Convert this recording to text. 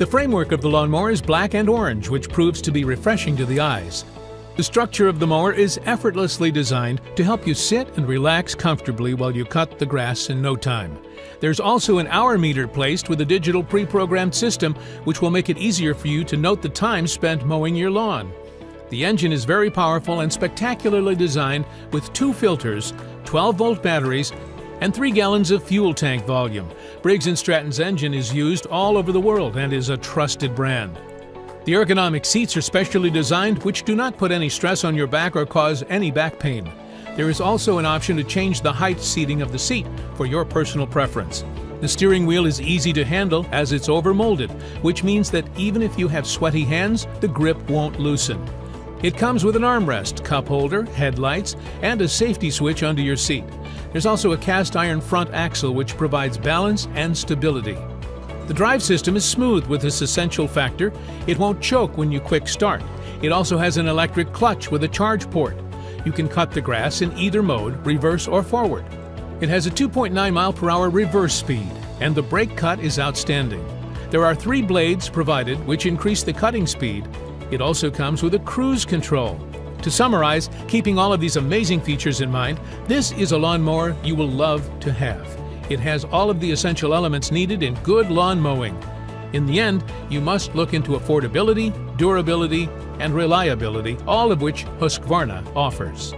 The framework of the lawnmower is black and orange, which proves to be refreshing to the eyes. The structure of the mower is effortlessly designed to help you sit and relax comfortably while you cut the grass in no time. There's also an hour meter placed with a digital pre-programmed system, which will make it easier for you to note the time spent mowing your lawn. The engine is very powerful and spectacularly designed with 2 filters, 12-volt batteries, and 3 gallons of fuel tank volume. Briggs & Stratton's engine is used all over the world and is a trusted brand. The ergonomic seats are specially designed, which do not put any stress on your back or cause any back pain. There is also an option to change the height seating of the seat for your personal preference. The steering wheel is easy to handle as it's over-molded, which means that even if you have sweaty hands, the grip won't loosen. It comes with an armrest, cup holder, headlights, and a safety switch under your seat. There's also a cast iron front axle which provides balance and stability. The drive system is smooth with this essential factor. It won't choke when you quick start. It also has an electric clutch with a charge port. You can cut the grass in either mode, reverse or forward. It has a 2.9 mile/hour reverse speed, and the brake cut is outstanding. There are 3 blades provided which increase the cutting speed. It also comes with a cruise control. To summarize, keeping all of these amazing features in mind, this is a lawnmower you will love to have. It has all of the essential elements needed in good lawn mowing. In the end, you must look into affordability, durability, and reliability, all of which Husqvarna offers.